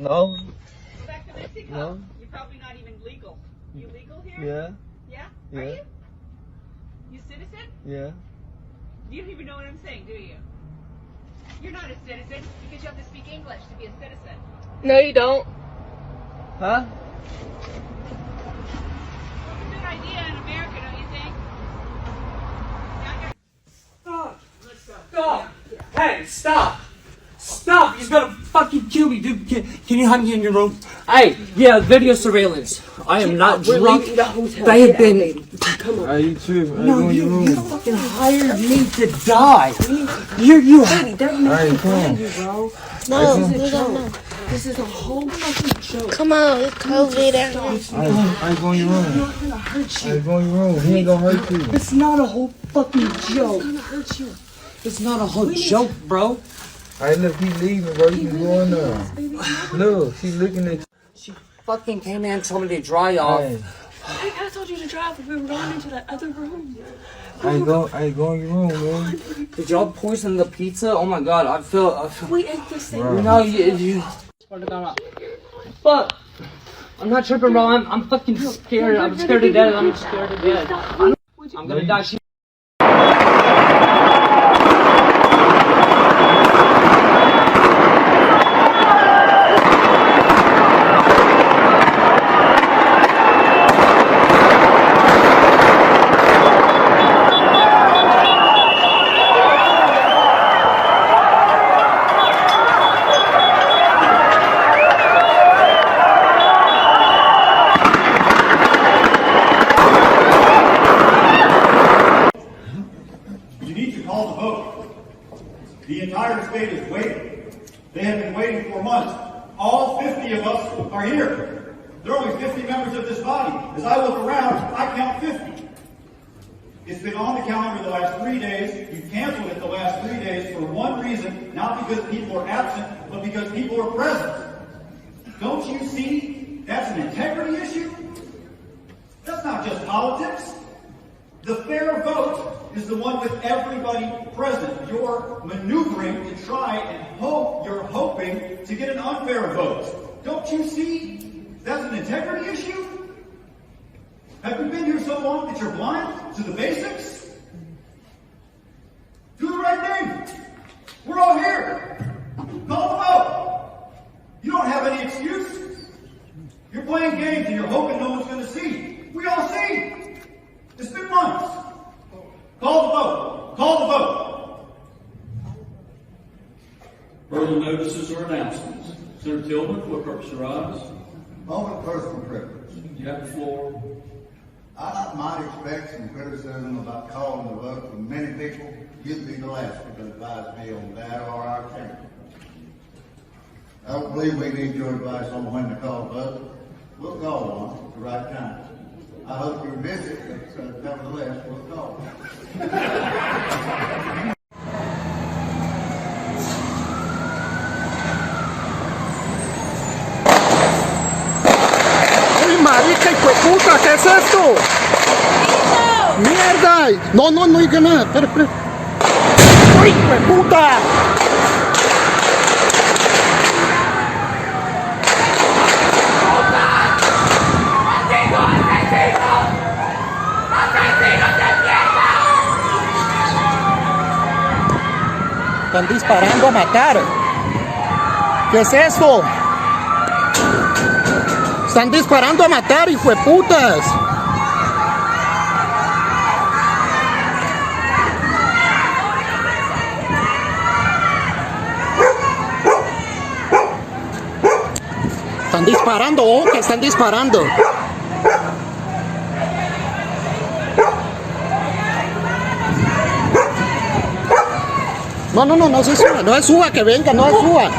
No. Go back to Mexico. No. You're probably not even legal. You legal here? Yeah. Yeah? Yeah. Are you? You citizen? Yeah. You don't even know what I'm saying, do you? You're not a citizen because you have to speak English to be a citizen. No, you don't. Huh? That's a good idea in America, don't you think? Stop! Stop! Hey, stop! Stop! He's gonna fucking kill me, dude. Can you hide me in your room? Hey, yeah, video surveillance. I am not drunk. They have been. Come on. Are you too? No, you fucking hired me to die. You. Daddy, they're Alright, come on. you, bro. No, This is we a don't joke. know. This is a whole fucking joke. Come on, it's COVID out here. I go in your I'm room. not gonna hurt I you. go in your room. He ain't gonna hurt you. It's not a whole fucking joke. I'm gonna hurt you. It's not a whole joke, bro. Alright, look, he's leaving, bro. You can go in there. Look, she's looking at you. She fucking came in and told me to dry off. Hey, I told you to drive, but we were going into that other room. I go in your room, man. Did y'all poison the pizza? Oh my god, I feel. We ate the same. Bro. No, you. Fuck. I'm not tripping, bro. I'm fucking scared. I'm scared to death. I'm scared to death. I'm gonna die. You need to call the vote. The entire state is waiting. They have been waiting for months. All 50 of us are here. There are only 50 members of this body. As I look around, I count 50. It's been on the calendar the last 3 days. You canceled it the last 3 days for one reason, not because people are absent, but because people are present. Don't you see that's an integrity issue? That's not just politics. The fair vote is the one with everybody present. You're maneuvering to try and hope, you're hoping to get an unfair vote. Don't you see that's an integrity issue? Have you been here so long that you're blind to the basics? Do the right thing. We're all here. Call the vote. You don't have any excuse. You're playing games and you're hoping no one's going to see. We all see. It's been months. Call the vote. Call the vote. Further notices or announcements. Senator Tillman, for what purpose arise? Moment of personal privilege. You have the floor. I might expect some criticism about calling the vote from many people. You'd be the last one to advise me on that or our chamber. I don't believe we need your advice on when to call the vote. We'll call one at the right time. I hope you're busy, but nevertheless, we'll call. ¡Ay, marica, hijo de puta! ¿Qué es esto? ¡Mierda! No diga nada. Espera. ¡Ay, hijo de puta! Están disparando a matar. ¿Qué es esto? Están disparando a matar, hijo de putas. Están disparando, oh, que están disparando. No se suba, no se suba, que venga, no se suba.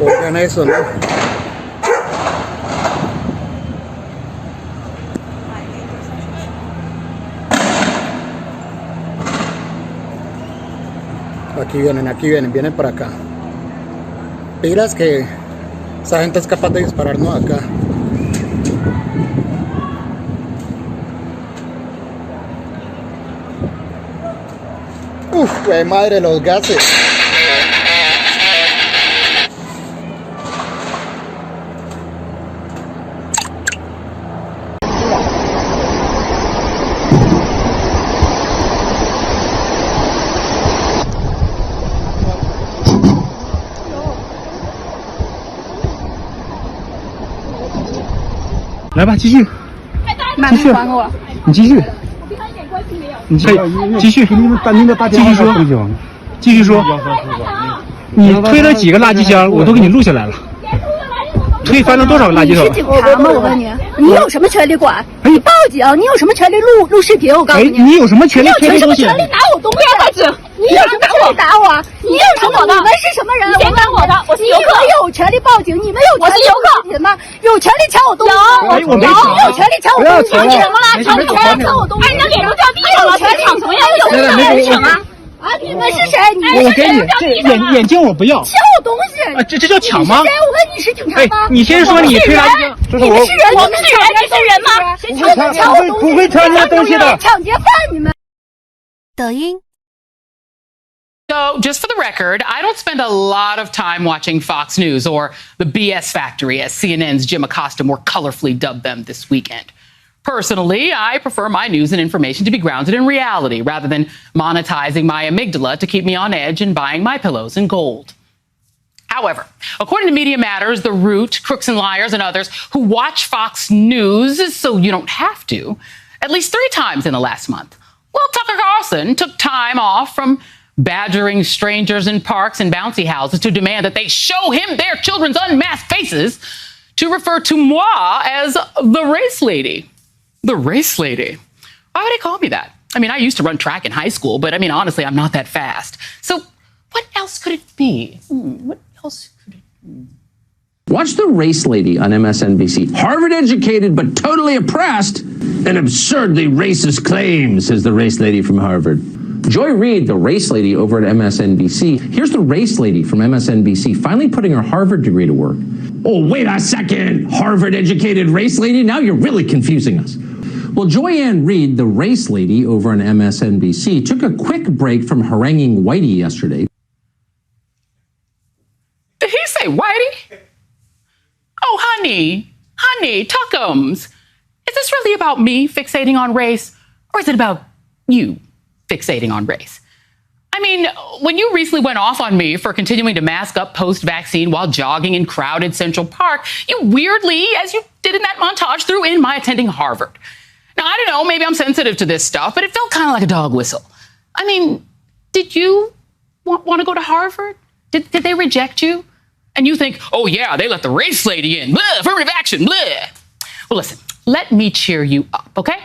Oigan eso, ¿no? vienen para acá. Pilas que esa gente es capaz de dispararnos acá. Uf, güey, madre, los gases.来吧，继续，那你还给我。你继续，你继续，继续说，继续说，你推了几个垃圾箱，我都给你录下来了。推翻了多少个垃圾桶？你是警察吗？我问你，你有什么权利管？你报警，你有什么权利录视频？我告诉你，你有什么权利推什么东西？权利拿我东西？报警！你有什么权利打我？你有什么？你们是什么人？别管我的，我是游客。你们有权利报警，你们有权利录视频吗？有权利抢我东西？我没抢，你有权利抢我东西？抢什么了？抢我东西？抢我东西？哎，你的脸都掉地上了，还抢什么呀？有什么人抢啊？啊！你们是谁？我给你眼镜，我不要。抢我东西？啊，这叫抢吗？谁？我问你是警察吗？你先说你推垃圾箱，这是我。你们是人？我们是人？你是人吗？谁抢我东西？不会穿这东西的。抢劫犯！你们。抖音。 So, just for the record, I don't spend a lot of time watching Fox News or the BS Factory, as CNN's Jim Acosta more colorfully dubbed them this weekend. Personally, I prefer my news and information to be grounded in reality rather than monetizing my amygdala to keep me on edge and buying my pillows in gold. However, according to Media Matters, The Root, Crooks and Liars, and others who watch Fox News so you don't have to, at least 3 times in the last month, well, Tucker Carlson took time off from badgering strangers in parks and bouncy houses to demand that they show him their children's unmasked faces, to refer to moi as the race lady. The race lady. Why would they call me that? I mean, I used to run track in high school, but I mean, honestly, I'm not that fast. So what else could it be? What else could it be? Watch The Race Lady on MSNBC. Harvard educated but totally oppressed and absurdly racist claims, says the race lady from Harvard. Joy Reid, the race lady over at MSNBC. Here's the race lady from MSNBC finally putting her Harvard degree to work. Oh, wait a second, Harvard educated race lady? Now you're really confusing us. Well, Joy Reid, the race lady over on MSNBC, took a quick break from haranguing Whitey yesterday. Did he say Whitey? Oh, honey, Tuckums. Is this really about me fixating on race, or is it about you fixating on race? I mean, when you recently went off on me for continuing to mask up post-vaccine while jogging in crowded Central Park, you weirdly, as you did in that montage, threw in my attending Harvard. Now, I don't know, maybe I'm sensitive to this stuff, but it felt kind of like a dog whistle. I mean, did you want to go to Harvard? Did they reject you? And you think, oh yeah, they let the race lady in, blah, affirmative action, blah. Well, listen, let me cheer you up, okay?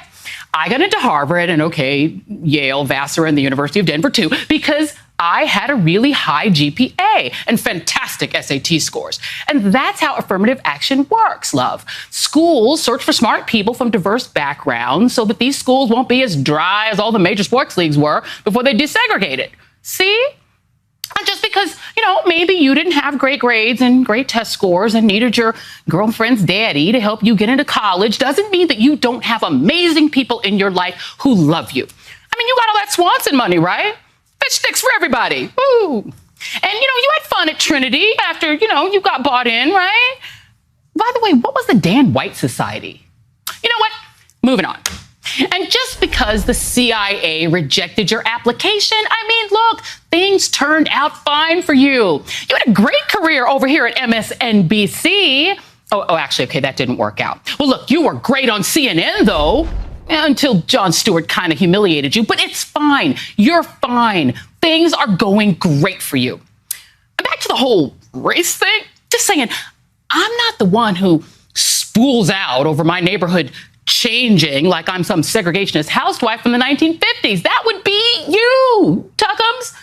I got into Harvard and, okay, Yale, Vassar, and the University of Denver too, because I had a really high GPA and fantastic SAT scores. And that's how affirmative action works, love. Schools search for smart people from diverse backgrounds so that these schools won't be as dry as all the major sports leagues were before they desegregated. See? And just because, maybe you didn't have great grades and great test scores and needed your girlfriend's daddy to help you get into college doesn't mean that you don't have amazing people in your life who love you. I mean, you got all that Swanson money, right? That sticks for everybody. Woo. And, you had fun at Trinity after, you got bought in, right? By the way, what was the Dan White Society? You know what? Moving on. And just because the CIA rejected your application, I mean, look, things turned out fine for you. You had a great career over here at MSNBC. Oh, actually, okay, that didn't work out. Well, look, you were great on CNN, though, until Jon Stewart kind of humiliated you. But it's fine. You're fine. Things are going great for you. And back to the whole race thing, just saying, I'm not the one who spools out over my neighborhood changing like I'm some segregationist housewife from the 1950s. That would be you, Tuckums.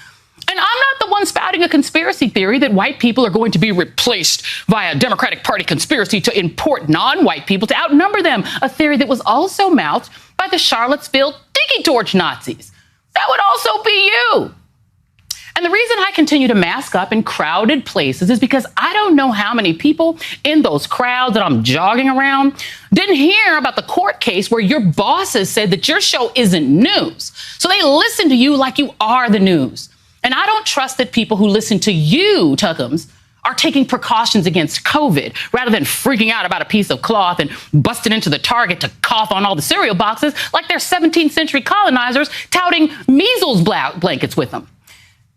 And I'm not the one spouting a conspiracy theory that white people are going to be replaced via Democratic Party conspiracy to import non-white people to outnumber them, a theory that was also mouthed by the Charlottesville Tiki Torch Nazis. That would also be you. And the reason I continue to mask up in crowded places is because I don't know how many people in those crowds that I'm jogging around didn't hear about the court case where your bosses said that your show isn't news. So they listen to you like you are the news. And I don't trust that people who listen to you, Tuckums, are taking precautions against COVID rather than freaking out about a piece of cloth and busting into the Target to cough on all the cereal boxes like they're 17th century colonizers touting measles blankets with them.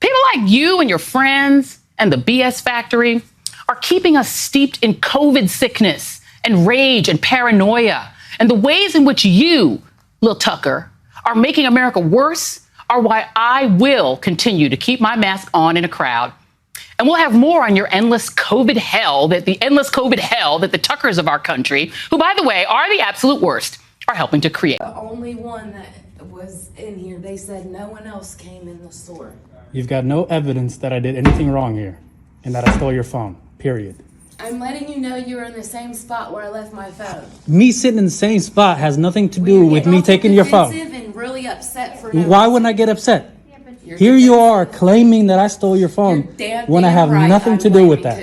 People like you and your friends and the BS factory are keeping us steeped in COVID sickness and rage and paranoia. And the ways in which you, Lil Tucker, are making America worse are why I will continue to keep my mask on in a crowd. And we'll have more on your endless COVID hell that the Tuckers of our country, who, by the way, are the absolute worst, are helping to create. The only one that was in here, they said no one else came in the store. You've got no evidence that I did anything wrong here and that I stole your phone, period. I'm letting you know you were in the same spot where I left my phone. Me sitting in the same spot has nothing to do with me taking your phone. And really upset for Why wouldn't I get upset? Here you are claiming that I stole your phone when I have nothing to do with that.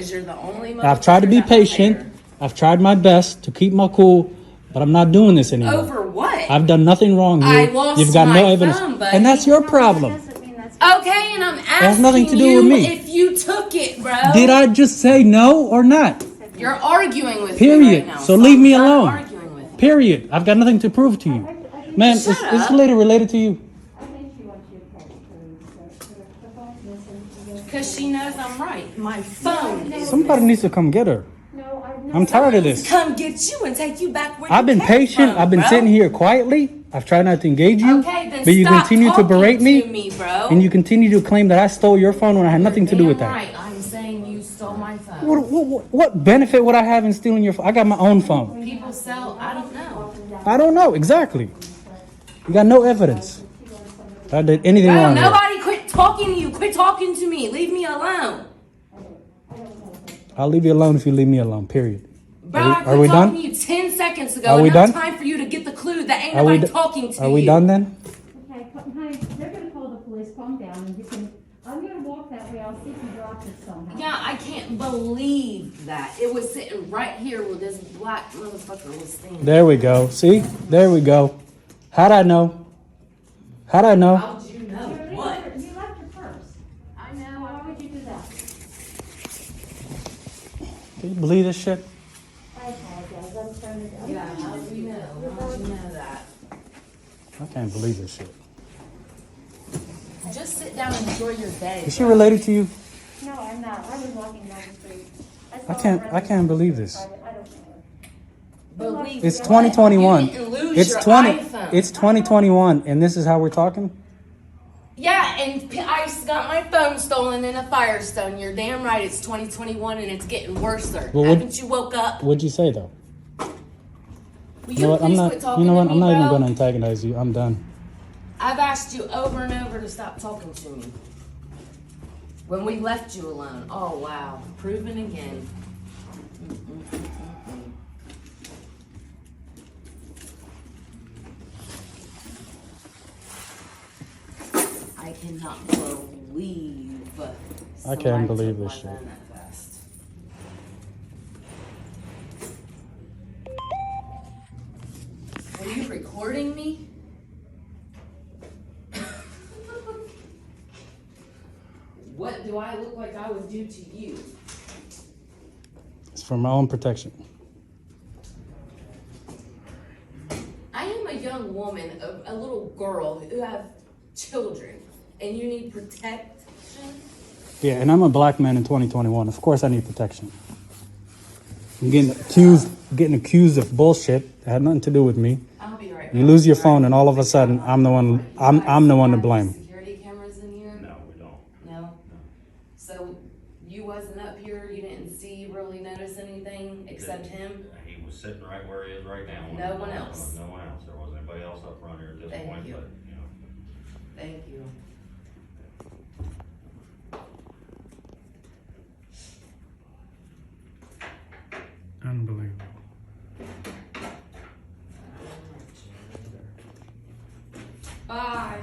I've tried to be patient. I've tried my best to keep my cool, but I'm not doing this anymore. Over what? I've done nothing wrong here. I lost You've got no evidence. phone, buddy. And that's your problem. Okay, and I'm asking has nothing to do you with me. if you took it, bro. Did I just say no or not? You're arguing with Period. me right now. So leave me I'm alone. arguing with you. Period. I've got nothing to prove to you. Man, is this lady related to you? Because she knows I'm right. My phone is Somebody needs to come get her. I'm tired of this. come get you and take you back where I've you been came patient. from, I've been bro. sitting here quietly. I've tried not to engage you. Okay, then but you stop continue to talking berate me, to me, bro. and you continue to claim that I stole your phone when I had nothing to do with that. Right, I'm saying you stole my phone. What benefit would I have in stealing your phone? I got my own phone. People sell, I don't know. I don't know exactly. You got no evidence that I did anything Bro, wrong here. nobody quit talking to you. Quit talking to me. Leave me alone. I'll leave you alone if you leave me alone. Period. Bro, Are we I quit done? talking to you 10 seconds ago. Are we Enough done? time for you to get the clue that ain't Are we nobody talking to you. Are we done then? Okay, honey, they're gonna call the police. Calm down, and you can. I'm gonna walk that way. I'll see if you drop it somehow. Yeah, I can't believe that. It was sitting right here where this black motherfucker was standing. There we go. See? There we go. How'd I know? How'd I know? How'd you know what? You left your purse. I know. Why would you do that? Can you believe this shit? I apologize. I'm trying to. Yeah, how'd you know? How'd you know that? I can't believe this shit. Just sit down and enjoy your day. Is she related to you? No, I'm not. I was walking down the street. I can't believe this. I don't know. Believe It's what? 2021. You didn't lose It's your 20. iPhone. It's 2021, and this is how we're talking. Yeah, and I got my phone stolen in a Firestone. You're damn right. It's 2021 and it's getting worse, sir. Well, Haven't you woke up? What'd you say though? Will You know what? I'm please not. quit talking You know what? to I'm me, not even bro? going to antagonize you. I'm done. I've asked you over and over to stop talking to me. When we left you alone. Oh, wow. Proven again. I cannot believe. I can't somebody believe took this my shit. phone that fast. Are you recording me? What do I look like I would do to you? It's for my own protection. I am a young woman, a little girl who have children, and you need protection? Yeah, and I'm a black man in 2021. Of course, I need protection. I'm getting accused of bullshit that had nothing to do with me. I'll be right back. You lose your phone, and all of a sudden, I'm the one. I'm the one to blame. Security cameras in here? No, we don't. No? So you wasn't up here, you didn't see, really notice anything except him? He was sitting right where he is right now. No one else? No one else. There wasn't anybody else up front here at this Thank point, you. but, you know. Thank you. Unbelievable. Bye.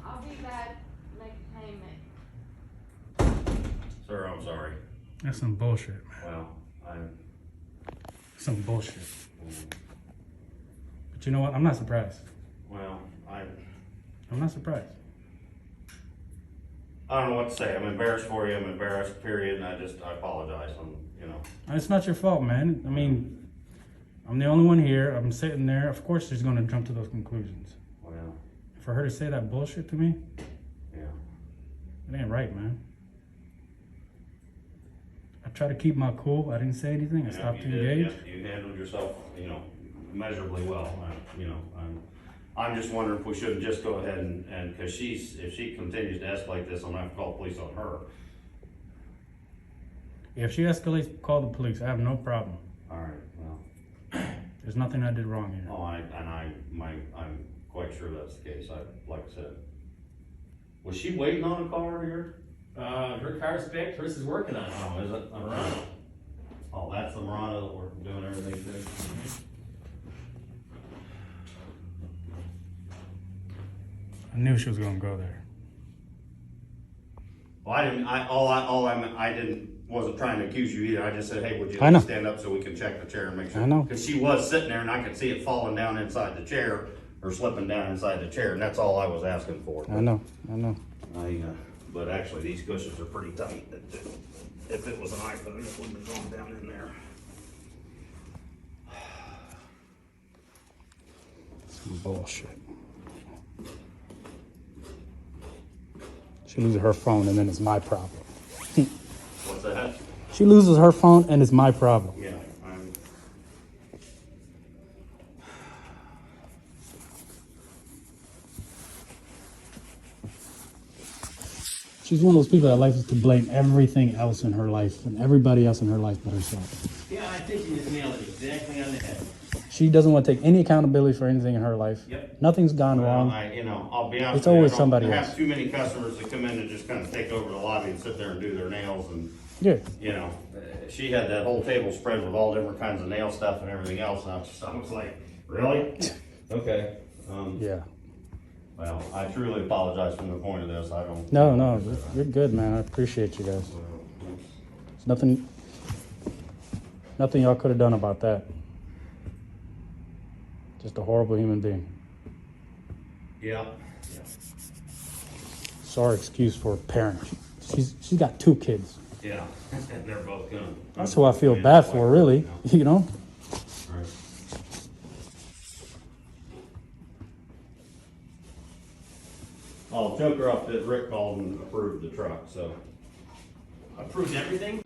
I'll be back next payment. That's some bullshit, man. Well, Some bullshit. But you know what? I'm not surprised. well, I'm not surprised. I don't know what to say. I'm embarrassed for you. I'm embarrassed, period. And I apologize. It's not your fault, man. I mean, I'm the only one here. I'm sitting there. Of course she's going to jump to those conclusions. Well, For her to say that bullshit to me, yeah. it ain't right, man. I try to keep my cool. I didn't say anything. I stopped to engage. You handled yourself, measurably well. I'm just wondering if we shouldn't just go ahead and because if she continues to escalate this, I'm gonna have to call the police on her. If she escalates, call the police. I have no problem. All right. Well. There's nothing I did wrong here. Oh, I'm quite sure that's the case. Like I said, was she waiting on a car here? Her car's fixed. Hers is working on it. Oh, is it? Murano. Oh, that's the Murano that we're doing everything to. I knew she was gonna go there. Well, wasn't trying to accuse you either. I just said, hey, would you I know. stand up so we can check the chair and make sure? I know. Because she was sitting there and I could see it falling down inside the chair or slipping down inside the chair, and that's all I was asking for. I know. But actually, these cushions are pretty tight. If it was an iPhone, it wouldn't have gone down in there. Some bullshit. She loses her phone and then it's my problem. What's that? She loses her phone and it's my problem. Yeah, She's one of those people that likes to blame everything else in her life and everybody else in her life but herself. Yeah, I think you just nailed it exactly on the head. She doesn't want to take any accountability for anything in her life. Yep. Nothing's gone wrong. I'll be honest. It's always I somebody don't else. have too many customers that come in and just kind of take over the lobby and sit there and do their nails and. Yeah. She had that whole table spread with all different kinds of nail stuff and everything else, and I was like, really? Okay. Yeah. Well, I truly apologize from the point of this. I don't. No, you're good, man. I appreciate you guys. There's nothing y'all could have done about that. Just a horrible human being. Yeah. Sorry excuse for a parent. She's got 2 kids. Yeah. They're both gonna. That's who I feel bad for, really. You know? Right. I'll choke her up that Rick called and approved the truck, so. Approved everything?